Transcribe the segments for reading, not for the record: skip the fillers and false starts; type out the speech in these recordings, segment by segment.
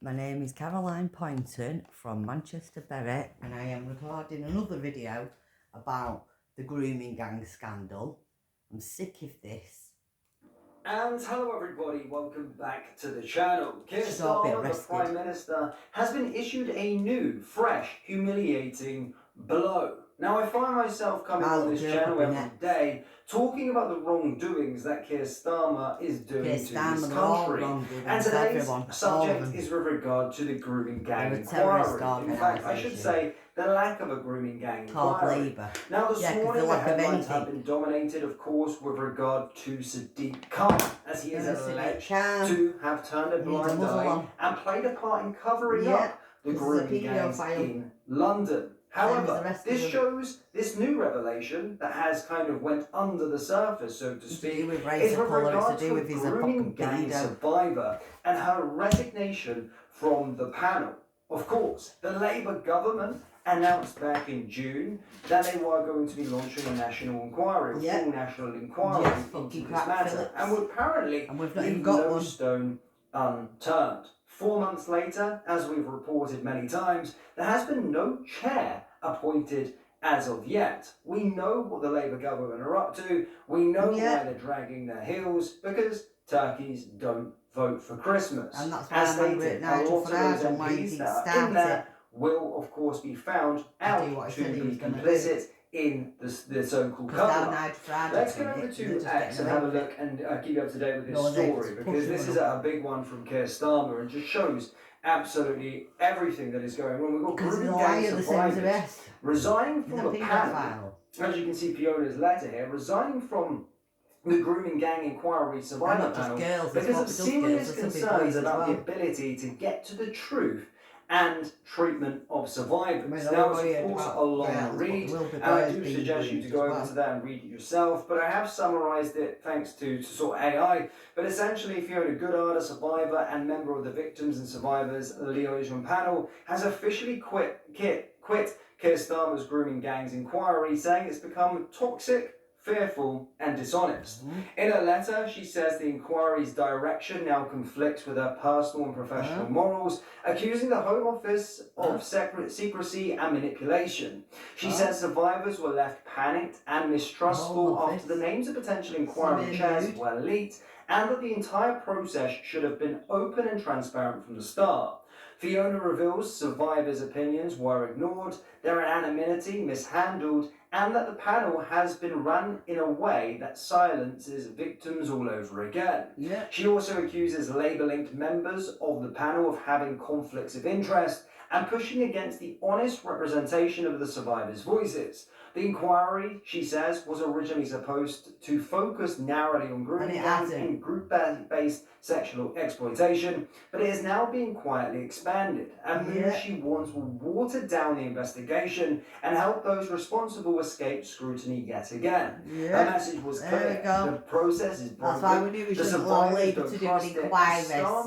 My name is CarolinePoynton from Manchester Berry, and I am recording another video about the grooming gang scandal. I'm sick of this. And hello everybody, welcome back to the channel. Keir Starmer, the Prime Minister, has been issued a new, fresh, humiliating blow. Now I find myself coming on this channel every day talking about the wrongdoings that Keir Starmer is doing to this country. And today's subject is with regard to the grooming gang inquiry. In fact, I should say the lack of a grooming gang inquiry. Now this morning the headlines have been dominated, of course, with regard to Sadiq Khan, as he is alleged to have turned a blind eye and played a part in covering up the grooming gangs in London. However, this new revelation that has kind of went under the surface, so to speak, is with regard to a grooming gang survivor and her resignation from the panel. Of course, the Labour government announced back in June that they were going to be launching a national inquiry, a full national inquiry into this matter, and would apparently leave no stone unturned. 4 months later, as we've reported many times, there has been no chair appointed as of yet. We know what the Labour government are up to. We know why they're dragging their heels, because turkeys don't vote for Christmas. And that's why as stated, a lot of those MPs that are in there will, of course, be found out to be complicit in the so-called cover-up. Let's go over to X and have a look and keep you up to date with this story, because this is a big one from Keir Starmer and just shows absolutely everything that is going on. We've got grooming gang survivors resigning from the panel. As you can see, Fiona's letter here, resigning from the grooming gang inquiry survivor panel because of serious concerns about the ability to get to the truth and treatment of survivors. Now, it's of course a long read, and I do suggest you to go over to that and read it yourself, but I have summarised it thanks to sort of AI. But essentially, Fiona Goodard, a survivor and member of the Victims and Survivors Liaison Panel, has officially quit Keir Starmer's grooming gangs inquiry, saying it's become toxic, fearful and dishonest. In a letter, she says the inquiry's direction now conflicts with her personal and professional morals, accusing the Home Office of secrecy and manipulation. She says survivors were left panicked and mistrustful after the names of potential inquiry chairs were leaked, and that the entire process should have been open and transparent from the start. Fiona reveals survivors' opinions were ignored, their anonymity mishandled, and that the panel has been run in a way that silences victims all over again. She also accuses Labour-linked members of the panel of having conflicts of interest and pushing against the honest representation of the survivors' voices. The inquiry, she says, was originally supposed to focus narrowly on grooming gangs and group-based sexual exploitation, but it is now being quietly expanded. A move she wants will water down the investigation and help those responsible escape scrutiny yet again. Her message was clear. The process is broken. That's why we knew we shouldn't allow Labour to do an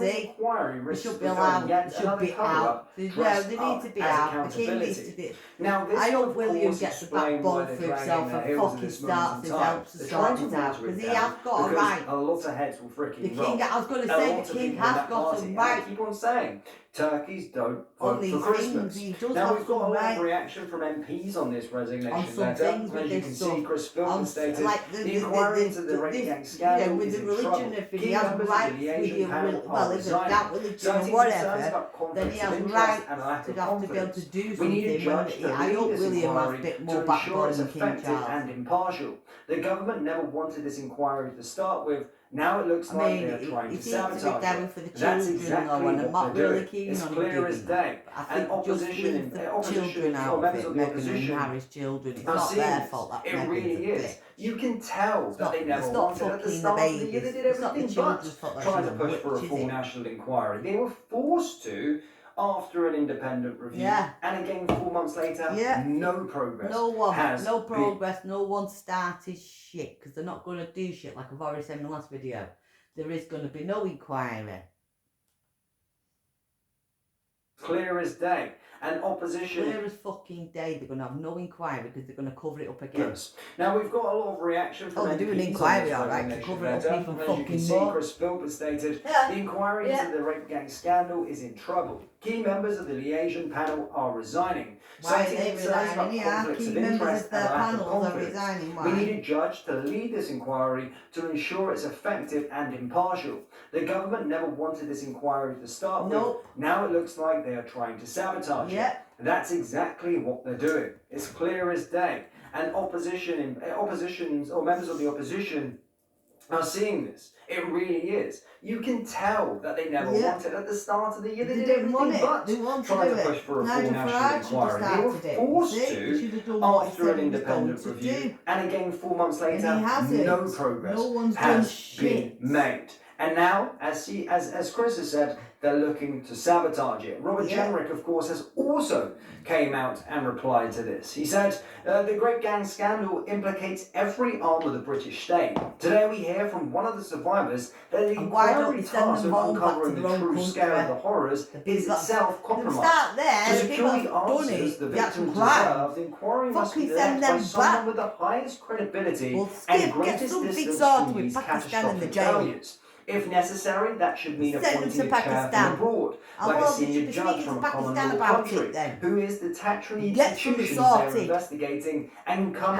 inquiry. They should be allowed, they should be out. They need to be out. The king needs to be. Now, I hope William gets the backbone for himself and fucking starts his helps to sort it out, because he has got a right. A lot of heads will freaking roll. I was going to say the king has got a right. I keep on saying turkeys don't vote for Christmas. Now we've got a lot of reaction from MPs on this resignation letter. As you can see, Chris Philbin stated the inquiry into the rape gang scandal is in trouble. Key members of the liaison panel are resigning, citing concerns about conflicts of interest and a lack of confidence. We need a judge to lead this inquiry to ensure it's effective and impartial. The government never wanted this inquiry to start with. Now it looks like they're trying to sabotage it. That's exactly what they're doing. It's clear as day. And opposition or members of the opposition are seeing this. It really is. You can tell that they never wanted. At the start of the year, they did everything but try to push for a full national inquiry. They were forced to after an independent review, and again 4 months later, no progress. No progress. No one started shit, because they're not going to do shit like I've already said in the last video. There is going to be no inquiry. clear as day. And opposition... Clear as fucking day. They're going to have no inquiry because they're going to cover it up again. Yes. Now, we've got a lot of reaction from they're doing an inquiry, alright, to cover it up even As fucking you can see, more. Chris Philp stated, Yeah. the inquiry Yeah. into the rape gang scandal is in trouble. Key members of the liaison panel are resigning. Why are citing they concerns about resigning? conflicts Key of members interest of their and lack of panels are confidence. resigning. Why? We need a judge to lead this inquiry to ensure it's effective and impartial. The government never wanted this inquiry to start Nope. with. Now it looks like they are trying to sabotage it. That's exactly what they're doing. It's clear as day. And oppositions or members of the opposition are seeing this. It really is. You can tell that they never wanted at the start of the year. They did didn't want everything it. but They wanted try to to do push it. for a full Nigel national Farage should have inquiry. They were started it. forced See? He to should have done what he after said an he was independent going to review. do. And again, 4 months And later, he hasn't. no progress No one's done has shit. been made. And now, as Chris has said, they're looking to sabotage it. Robert Jenrick, of course, has also came out and replied to this. He said, the Great Gang scandal implicates every arm of the British state. Today we hear from one of the survivors that the inquiry task of uncovering the true scale of the horrors is itself compromised. Start there. To secure the answers the victims deserve, the inquiry must be led by someone with the highest credibility and greatest distance from these catastrophic failures. If necessary, that should mean appointing a chair from abroad, like a senior judge from a common law country, who is the statutory institutions they're investigating, and come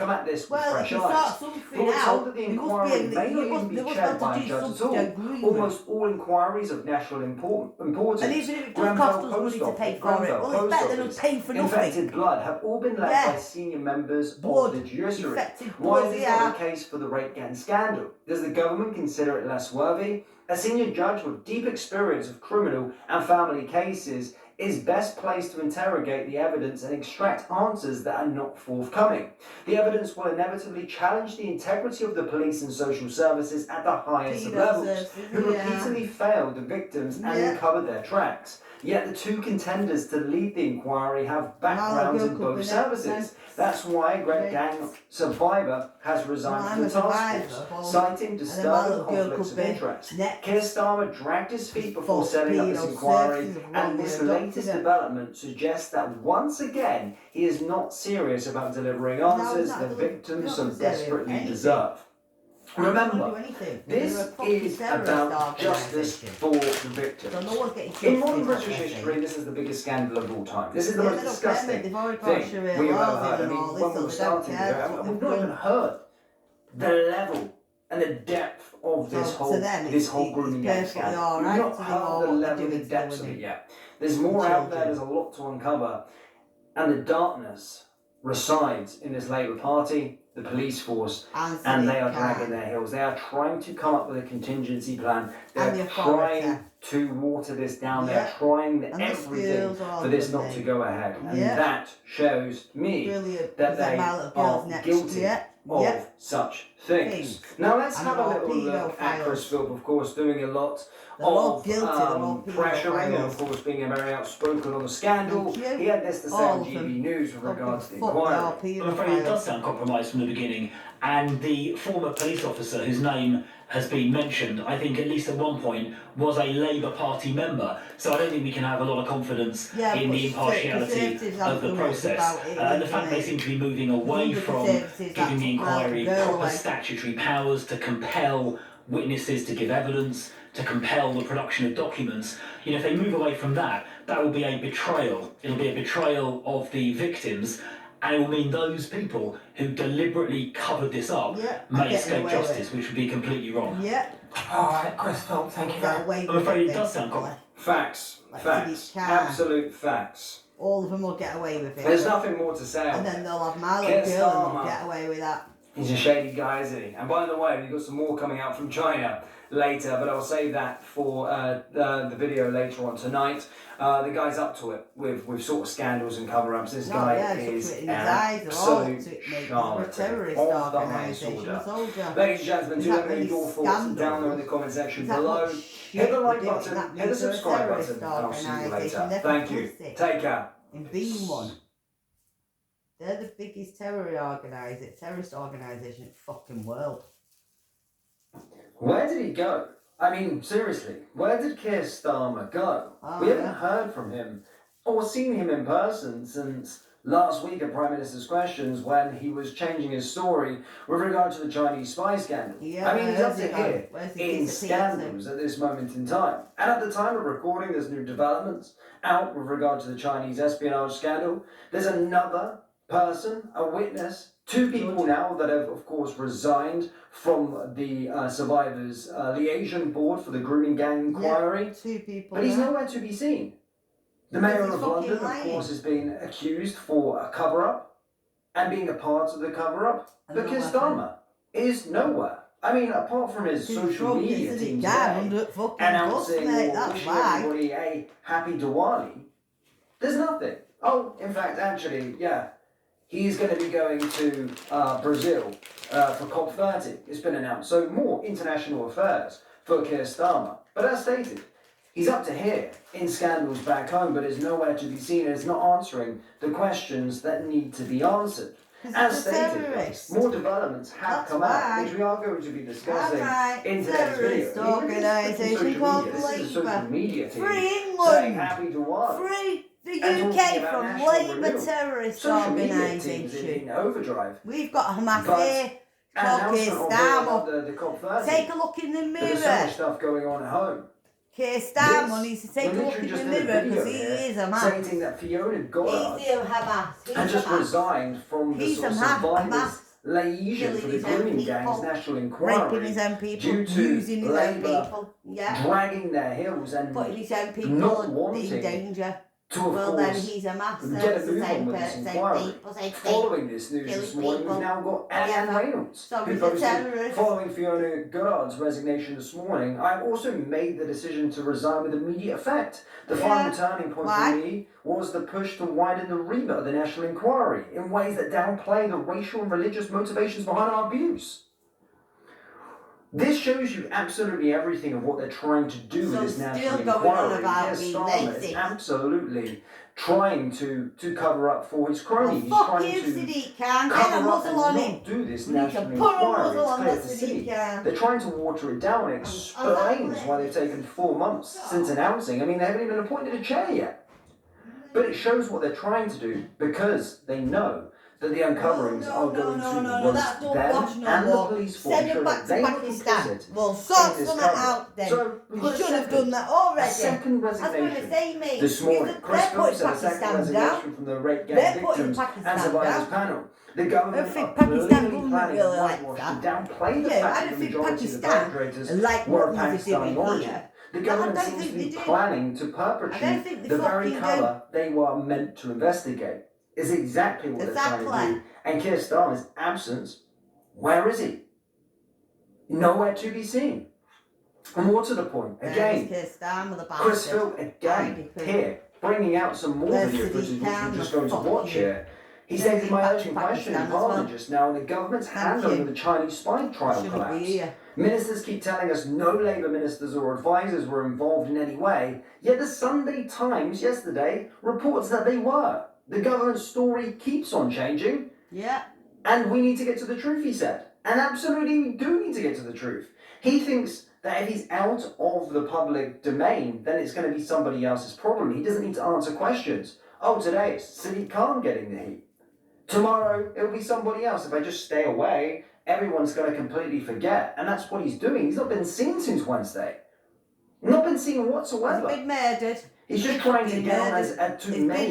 at this with fresh eyes. But we're told that the inquiry may not even be chaired by a judge at all. Almost all inquiries of national importance, and even if it does cost us money to pay for it, well, it's better than paying for nothing. Infected blood have all been led by senior members of the judiciary. Why is this not the case for the rape gang scandal? Does the government consider it less worthy? A senior judge with deep experience of criminal and family cases is best placed to interrogate the evidence and extract answers that are not forthcoming. The evidence will inevitably challenge the integrity of the police and social services at the highest of levels, who repeatedly failed the victims and uncovered their tracks. Yet the two contenders to lead the inquiry have backgrounds in both services. That's why a Great Gang survivor has resigned from the task force, citing disturbing conflicts of interest. Keir Starmer dragged his feet before setting up this inquiry, and this latest development suggests that once again he is not serious about delivering answers the victims so desperately deserve. Remember, this is about justice for the victims. In modern British history, this is the biggest scandal of all time. This is the most disgusting thing we have ever heard. I mean, when we were starting here, we've not even heard the level and the depth of this whole grooming gang scandal. We've not heard the level and the depths of it yet. There's more out there, there's a lot to uncover, and the darkness resides in this Labour Party, the police force, and they are dragging their heels. They are trying to come up with a contingency plan. They're trying to water this down. They're trying everything for this not to go ahead. And that shows me that they are guilty of such things. Now let's have a little look at Chris Philp, of course, doing a lot of pressuring and of course being very outspoken on the scandal. He had this to say on GB News with regards to the inquiry. I'm afraid it does sound compromised from the beginning, and the former police officer whose name has been mentioned, I think at least at one point, was a Labour Party member. So I don't think we can have a lot of confidence in the impartiality of the process. The fact they seem to be moving away from giving the inquiry proper statutory powers to compel witnesses to give evidence, to compel the production of documents. You know, if they move away from that, that will be a betrayal. It'll be a betrayal of the victims, and it will mean those people who deliberately covered this up may escape justice, which would be completely wrong. Alright, Chris Philp, thank you very much. I'm afraid it does sound compromised. Facts. Absolute facts. All of them will get away with it. There's nothing more to say. And then they'll have my little girl and they'll get away with that. He's a shady guy, isn't he? And by the way, we've got some more coming out from China later, but I'll save that for the video later on tonight. The guy's up to it with sort of scandals and cover-ups. This guy is an absolute charlatan of the highest order. Ladies and gentlemen, do let me know your thoughts down there in the comment section below. Hit the like button, hit the subscribe button, and I'll see you later. Thank you. Take care. In being one. They're the biggest terrorist organisation in the fucking world. Where did he go? I mean, seriously, where did Keir Starmer go? Oh, We haven't yeah. heard from him or seen him in person since last week at Prime Minister's Questions when he was changing his story with regard to the Chinese spy scandal. Yeah, I mean, he's up where's to he gone? here Where's he in disappeared to? scandals at this moment in time. And at the time of recording, there's new developments out with regard to the Chinese espionage scandal. There's another person, a witness, two people now that have, of course, resigned from the survivors' liaison board for the grooming gang inquiry. Yeah, 2 people. But he's now. nowhere to be seen. The Because mayor he's of London, fucking of lying. course, has been accused for a cover-up and being a part of the cover-up. But Keir Starmer is nowhere. I mean, apart from his social media team today, announcing or wishing everybody a happy Diwali, there's nothing. Oh, in fact, actually, yeah, he's going to be going to Brazil for COP30. It's been announced. So more international affairs for Keir Starmer. But as stated, he's up to here in scandals back home, but is nowhere to be seen and is not answering the questions that need to be answered. As stated, guys, more developments have come out, which we are going to be discussing in today's video. Organisation called This is a social media team Free saying England! happy Diwali. Free the And talking UK about from national Labour renewal. terrorist Social media teams organisation. in overdrive. We've got Hamas But here. An Keir announcement Starmer. of the COP30. Take a look in the There's so much mirror. stuff going on at home. Keir Starmer needs to take a we look in literally the just did a mirror video because he here is a man. stating that Fiona Goddard He's a Hamas. had just resigned from the He's sort of a man, survivors' liaison for the Killing his own grooming gang's people, national raping inquiry his own people, due to using his own Labour people. Yeah. dragging their heels and Putting his own people not in wanting danger. to, of Well, then course, he's a master. get a It's the move on same with this person, inquiry. same people, same thing. Following this news this Killing morning, we've people. now got Whatever. Anne Reynolds, So who he's a posted, terrorist. following Fiona Goddard's resignation this morning, I've also made the decision to resign with immediate effect. The final turning point for me was the push to widen the remit of the national inquiry in ways that downplay the racial and religious motivations behind our abuse. This shows you absolutely everything of what they're trying to do with this national inquiry. Keir Starmer is absolutely trying to cover up for his crony. He's trying to cover up and not do this national inquiry. It's clear to see. They're trying to water it down. It explains why they've taken 4 months since announcing. I mean, they haven't even appointed a chair yet. But it shows what they're trying to do because they know that the uncoverings are going to roast them and the police force, show that they were complicit. Well, sort in this something cover. out then. So we've got You should have done that already. a second resignation mate. this morning. Chris They're Phillips putting had a second Pakistan resignation down. from the rape They're gang putting victims Pakistan and survivors down. panel. The government I think are Pakistan clearly wouldn't planning really to like whitewash that. and downplay the Yeah, I fact don't that the think majority of the Pakistan perpetrators like were what of they're Pakistani doing origin. here. The I government don't seems think to they be do. planning to I don't perpetrate think they the very fucking cover they were meant to investigate. Is exactly what they're trying to do. And Keir Starmer's absence, where is he? Nowhere to be seen. And more to the point, again, Chris Phillips again here, bringing out some more video footage which we're just going to watch here. He stated my urgent question in Parliament just now, and the government's hand over the Chinese spy trial collapse. Ministers keep telling us no Labour ministers or advisors were involved in any way, yet the Sunday Times yesterday reports that they were. The government's story keeps on changing. Yeah. And we need to get to the truth, he said. And absolutely we do need to get to the truth. He thinks that if he's out of the public domain, then it's going to be somebody else's problem. He doesn't need to answer questions. Oh, today it's Sadiq Khan getting the heat. Tomorrow it'll be somebody else. If I just stay away, everyone's going to completely forget. And that's what he's doing. He's not been seen since Wednesday. Not been seen whatsoever. He's been murdered. He's just trying to get on as many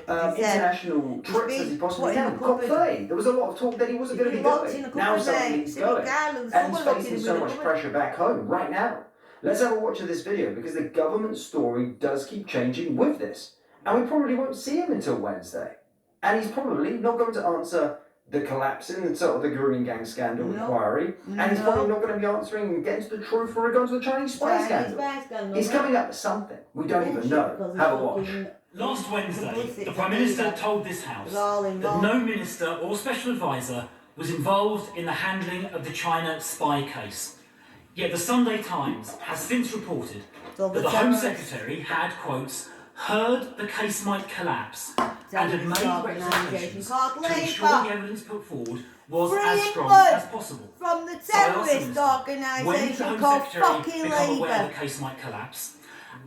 international trips as he possibly can. COP30, there was a lot of talk that he wasn't going to be going. Now suddenly he's going. And he's facing so much pressure back home right now. Let's have a watch of this video because the government story does keep changing with this. And we probably won't see him until Wednesday. And he's probably not going to answer the collapsing and sort of the grooming gang scandal inquiry, and he's probably not going to be answering and getting to the truth with regard to the Chinese spy scandal. He's coming up with something. We don't even know. Have a watch. Last Wednesday, the Prime Minister told this House that no minister or special advisor was involved in the handling of the China spy case. Yet the Sunday Times has since reported that the Home Secretary had, quotes, heard the case might collapse and had made representations to ensure the evidence put forward was Free as strong England as possible. from the So I asked the terrorist Minister, when did the organisation Home called Secretary fucking become aware Labour. the case might collapse?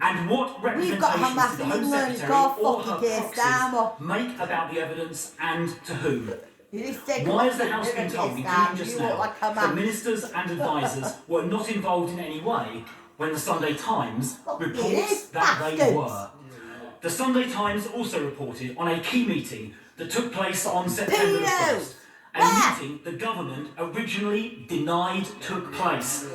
And what We've got representations Hamas did the in Home England, it's Secretary called or fucking her Keir proxies Starmer. make about the evidence and to whom? Why Why has the House been told, including just now, that ministers and advisers were not involved in any way when the Sunday Times reports that they were? The Sunday Times also reported on a key meeting that took place on September the 1st, a meeting the government originally denied took place.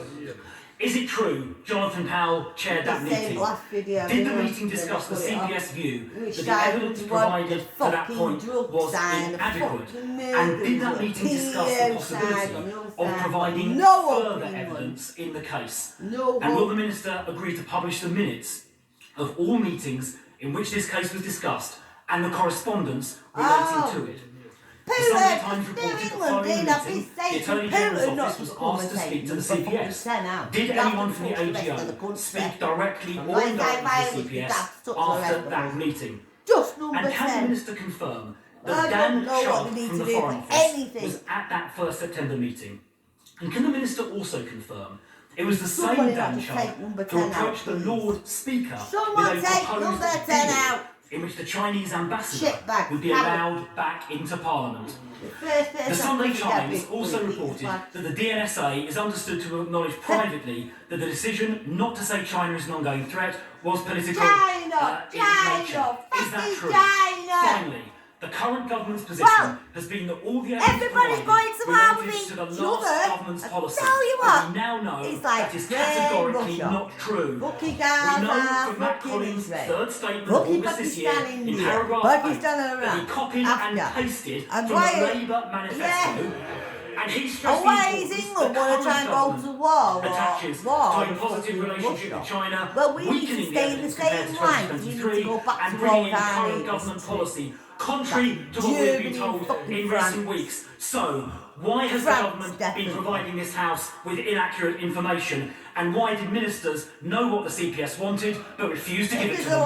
Is it true Jonathan Powell chaired that meeting? Did the meeting discuss the CPS view that the evidence provided to that point was inadequate? And did that meeting discuss the possibility of providing further evidence in the case? And will the Minister agree to publish the minutes of all meetings in which this case was discussed and the correspondence relating to it? The Sunday Times reported that following the meeting, the Attorney General's office was asked to speak to the CPS. Did anyone from the AGO speak directly or indirectly to the CPS after that meeting? And can the Minister confirm that Dan Sharp from the Foreign Office was at that 1st September meeting? And can the Minister also confirm it was the same Dan Sharp who approached the Lord Speaker with a proposed deal in which the Chinese ambassador would be allowed back into Parliament? The Sunday Times also reported that the DNSA is understood to acknowledge privately that the decision not to say China is an ongoing threat was political in nature. Is that true? Finally, the current government's position has been that all the evidence related to the last government's policy, we now know that is categorically not true. We know from Matt Collins' third statement of August this year, in paragraph 8, that he copied and pasted from the Labour manifesto, and he stressed the importance that the current government attaches to a positive relationship with China, weakening the evidence compared to 2023, and bringing in current government policy contrary to what we've been told in recent weeks. So, why has the government been providing this House with inaccurate information? And why did ministers know what the CPS wanted but refused to give it to them? Well,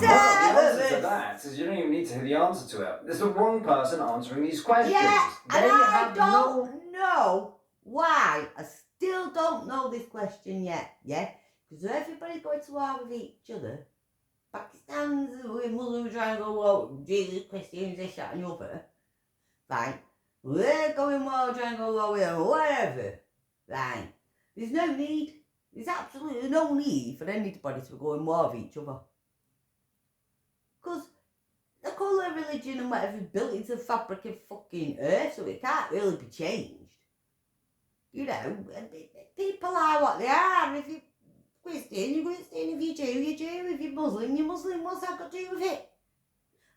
the answer to that is you don't even need to hear the answer to it. There's the wrong person answering these questions. Yeah, and I don't know why. I still don't know this question yet. Yeah, because everybody's going to war with each other. Pakistan's Muslims trying to go, well, Jesus, Christians, this, that, and the other. Right? We're going war, trying to go war with them, whatever. Right? There's no need. There's absolutely no need for anybody to go in war with each other. Because the colour, religion, and whatever is built into the fabric of fucking earth, so it can't really be changed. You know, people are what they are. If you're Christian, you're Christian. If you're Jew, you're Jew. If you're Muslim, you're Muslim. What's that got to do with it?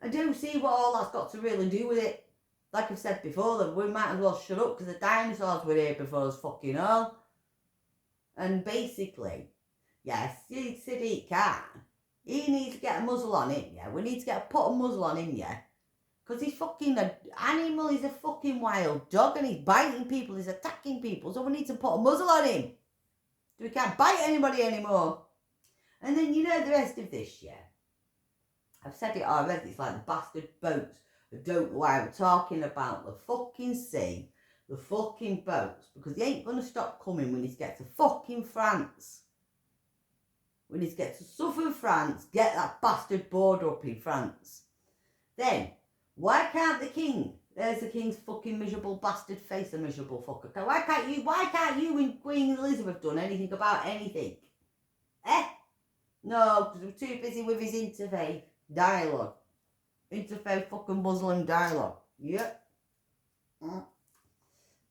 I don't see what all that's got to really do with it. Like I've said before, we might as well shut up because the dinosaurs were here before us fucking all. And basically, yes, Sadiq Khan, he needs to get a muzzle on him, yeah. We need to put a muzzle on him, yeah. Because he's fucking an animal, he's a fucking wild dog and he's biting people, he's attacking people. So we need to put a muzzle on him. So we can't bite anybody anymore. And then you know the rest of this, yeah. I've said it already, it's like the bastard boats. I don't know why we're talking about the fucking sea, the fucking boats, because they ain't going to stop coming when he gets to fucking France. When he gets to southern France, get that bastard border up in France. Then, why can't the king, there's the king's fucking miserable bastard face, a miserable fucker. Why can't you and Queen Elizabeth done anything about anything? No, because we're too busy with his interfaith dialogue. Interfaith fucking Muslim dialogue. Yep.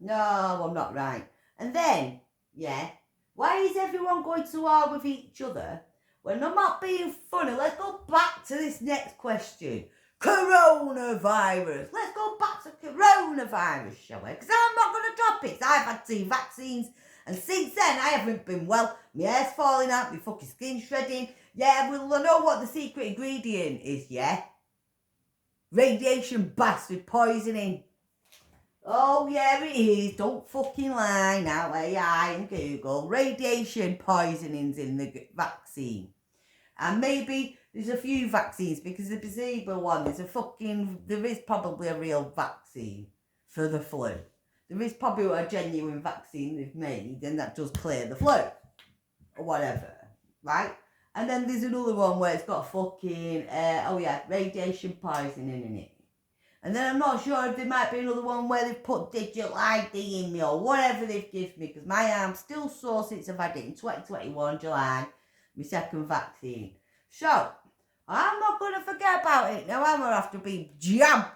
No, I'm not right. And then, yeah, why is everyone going to war with each other? When I'm not being funny, let's go back to this next question. Coronavirus. Let's go back to coronavirus, shall we? Because I'm not going to drop it. I've had 2 vaccines. And since then, I haven't been well. My hair's falling out. My fucking skin's shredding. Yeah, well, I know what the secret ingredient is, yeah? Radiation bastard poisoning. Oh, yeah, it is. Don't fucking lie now, AI and Google. Radiation poisoning's in the vaccine. And maybe there's a few vaccines, because the placebo one, there is probably a real vaccine for the flu. There is probably a genuine vaccine they've made, and that does clear the flu. Or whatever, right? And then there's another one where it's got fucking, radiation poisoning in it. And then I'm not sure if there might be another one where they've put digital ID in me or whatever they've given me, because my arm's still sore since I've had it in 2021, July, my second vaccine. So, I'm not going to forget about it. Now I'm going to have to be jabbed.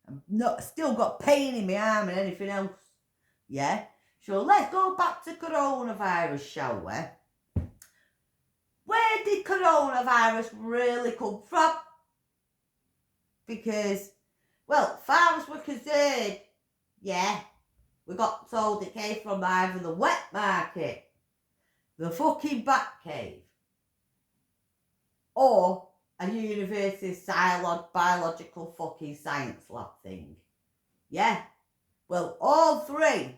I've still got pain in my arm and anything else. Yeah? So let's go back to coronavirus, shall we? Where did coronavirus really come from? Because, well, far as we're concerned, yeah, we got told it came from either the wet market, the fucking bat cave, or a university biological fucking science lab thing. Yeah? Well, all three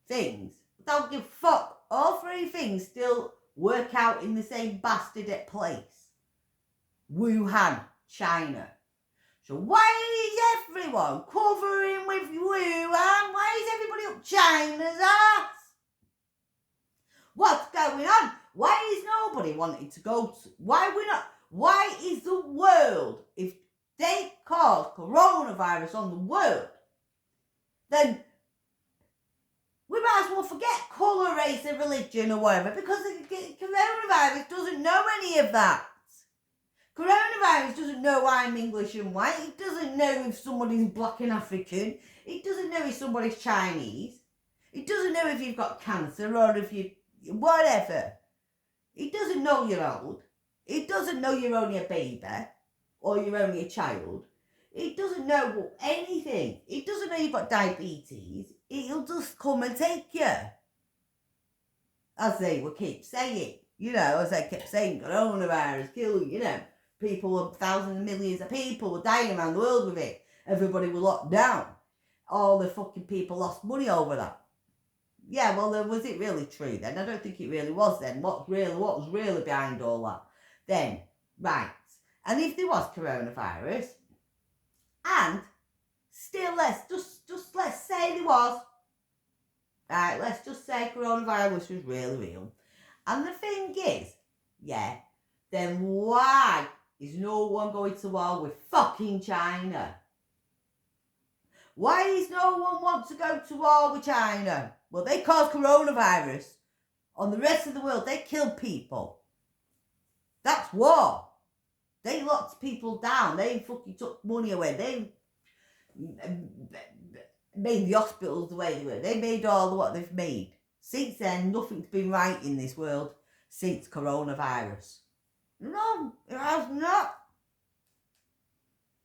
things, don't give a fuck, all three things still work out in the same bastard place. Wuhan, China. So why is everyone covering with Wuhan? Why is everybody up China's ass? What's going on? Why is nobody wanting to go to, why is the world, if they cause coronavirus on the world, then we might as well forget colour, race and religion or whatever, because the coronavirus doesn't know any of that. Coronavirus doesn't know I'm English and white. It doesn't know if somebody's black and African. It doesn't know if somebody's Chinese. It doesn't know if you've got cancer or if you, whatever. It doesn't know you're old. It doesn't know you're only a baby or you're only a child. It doesn't know anything. It doesn't know you've got diabetes. It'll just come and take you. As they would keep saying. As they kept saying, coronavirus, kill you, thousands and millions of people were dying around the world with it. Everybody was locked down. All the fucking people lost money over that. Yeah, well, was it really true then? I don't think it really was then. What was really behind all that? Then, right. And if there was coronavirus, and still let's say there was. Right, let's just say coronavirus was really real. And the thing is, yeah, then why is no one going to war with fucking China? Why does no one want to go to war with China? Well, they caused coronavirus on the rest of the world. They killed people. That's war. They locked people down. They fucking took money away. They made the hospitals the way they were. They made all what they've made. Since then, nothing's been right in this world since coronavirus. No, it has not.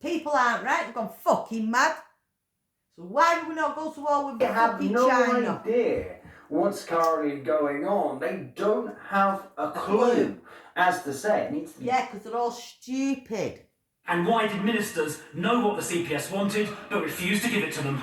People aren't right. They've gone fucking mad. So why do we not go to war with fucking China? They have no idea what's currently going on. They don't have a clue as to say it needs to be. Yeah, because they're all stupid. And why did ministers know what the CPS wanted but refused to give it to them?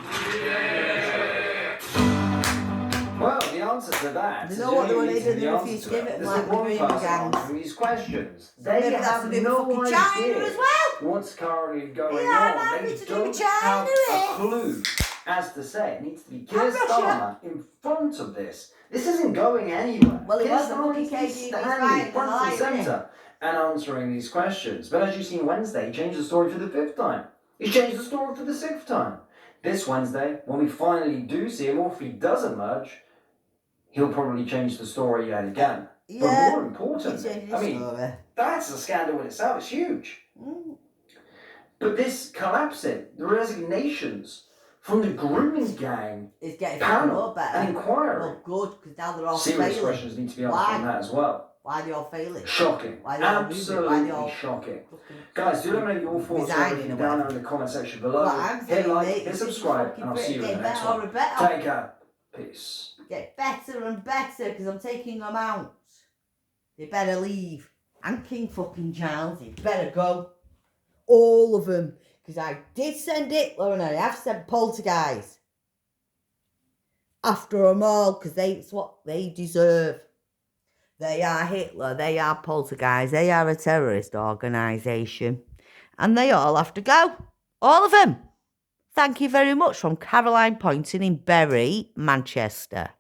Well, the answer to that They know what they wanted and they refused to give it. There's one person answering these questions. They have no idea China as well. what's currently going on. They don't have a clue as to say it needs to be Keir Starmer in front of this. This isn't going anywhere. Well, it Keir was a Starmer fucking is standing front and centre and answering these questions. But as you've seen Wednesday, he changed the story for the 5th time. He changed the story for the 6th time. This Wednesday, when we finally do see him, or if he does emerge, he'll probably change the story yet again. Yeah, but more importantly, I mean, story. that's a scandal in itself. It's huge. But this collapsing, the resignations from the grooming gang, it's getting panel better. and inquiry. Well, good, because now they're all Serious failing. questions need to be answered on that as well. Why are they all failing? Shocking. Why are they all Absolutely shocking. Guys, do let me know your thoughts down there in the comment section below. Hit like, hit subscribe, and I'll see you in the next one. Take care. Peace. Get better and better, because I'm taking them out. They better leave. And King fucking Charles, he better go. All of them. Because I did send Hitler and I have sent Poltergeist. After them all, because that's what they deserve. They are Hitler, they are poltergeist, they are a terrorist organisation. And they all have to go. All of them. Thank you very much from Caroline Poynton in Bury, Manchester.